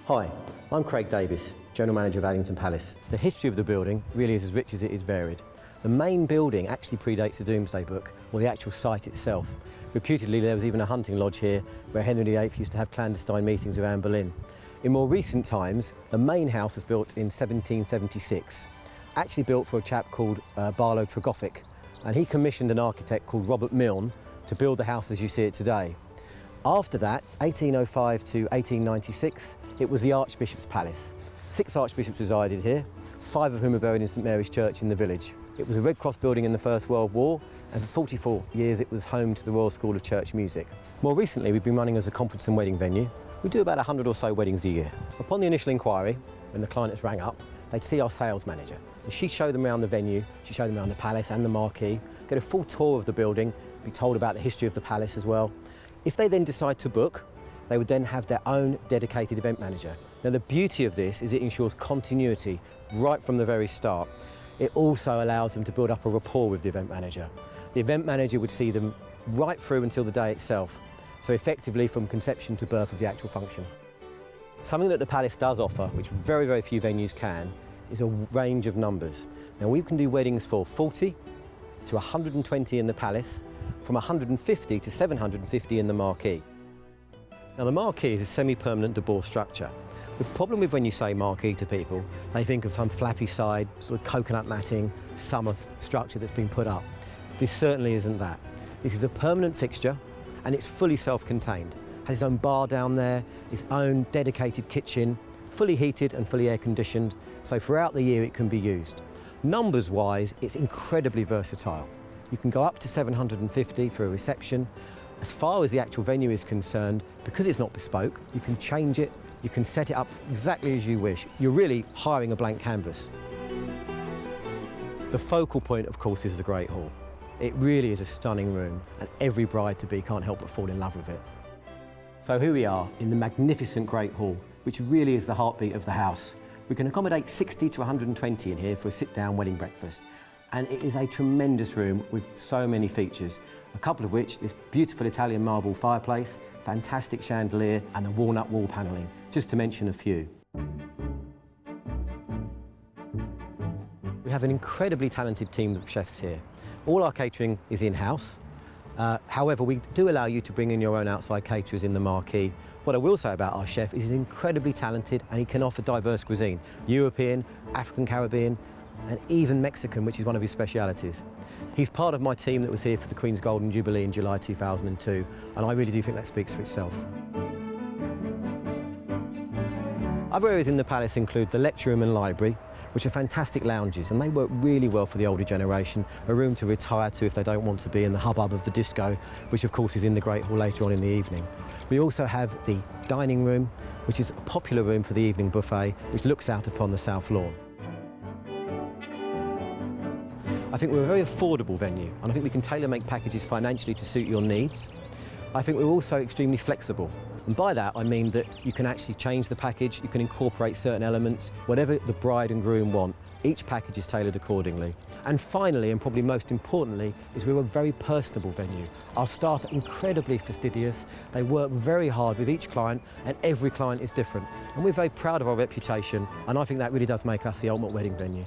Hi, I'm Craig Davis, General Manager of Addington Palace. The history of the building really is as rich as it is varied. The main building actually predates the Domesday Book, or the actual site itself. Reputedly, there was even a hunting lodge here where Henry VIII used to have clandestine meetings around Berlin. In more recent times, the main house was built in 1776, actually built for a chap called Barlow Tregoffic, and he commissioned an architect called Robert Milne to build the house as you see it today. After that, 1805 to 1896, it was the Archbishop's Palace. 6 archbishops resided here, 5 of whom are buried in St Mary's Church in the village. It was a Red Cross building in the First World War, and for 44 years it was home to the Royal School of Church Music. More recently, we've been running as a conference and wedding venue. We do about 100 or so weddings a year. Upon the initial inquiry, when the clients rang up, they'd see our sales manager. And she'd show them around the venue, she'd show them around the palace and the marquee, get a full tour of the building, be told about the history of the palace as well. If they then decide to book, they would then have their own dedicated event manager. Now the beauty of this is it ensures continuity right from the very start. It also allows them to build up a rapport with the event manager. The event manager would see them right through until the day itself, so effectively from conception to birth of the actual function. Something that the Palace does offer, which very, very few venues can, is a range of numbers. Now we can do weddings for 40 to 120 in the Palace, from 150 to 750 in the marquee. Now the marquee is a semi-permanent debord structure. The problem with when you say marquee to people, they think of some flappy side, sort of coconut matting, summer structure that's been put up. This certainly isn't that. This is a permanent fixture and it's fully self-contained. It has its own bar down there, its own dedicated kitchen, fully heated and fully air-conditioned, so throughout the year it can be used. Numbers-wise, it's incredibly versatile. You can go up to 750 for a reception. As far as the actual venue is concerned, because it's not bespoke, you can change it, you can set it up exactly as you wish. You're really hiring a blank canvas. The focal point, of course, is the Great Hall. It really is a stunning room, and every bride-to-be can't help but fall in love with it. So here we are in the magnificent Great Hall, which really is the heartbeat of the house. We can accommodate 60 to 120 in here for a sit-down wedding breakfast. And it is a tremendous room with so many features, a couple of which, this beautiful Italian marble fireplace, fantastic chandelier and the walnut wall panelling, just to mention a few. We have an incredibly talented team of chefs here. All our catering is in-house. However, we do allow you to bring in your own outside caterers in the marquee. What I will say about our chef is he's incredibly talented and he can offer diverse cuisine, European, African, Caribbean, and even Mexican, which is one of his specialities. He's part of my team that was here for the Queen's Golden Jubilee in July 2002, and I really do think that speaks for itself. Other areas in the palace include the lecture room and library, which are fantastic lounges, and they work really well for the older generation, a room to retire to if they don't want to be in the hubbub of the disco, which of course is in the Great Hall later on in the evening. We also have the dining room, which is a popular room for the evening buffet, which looks out upon the South Lawn. I think we're a very affordable venue, and I think we can tailor-make packages financially to suit your needs. I think we're also extremely flexible, and by that I mean that you can actually change the package, you can incorporate certain elements, whatever the bride and groom want. Each package is tailored accordingly. And finally, and probably most importantly, is we're a very personable venue. Our staff are incredibly fastidious, they work very hard with each client, and every client is different. And we're very proud of our reputation, and I think that really does make us the ultimate wedding venue.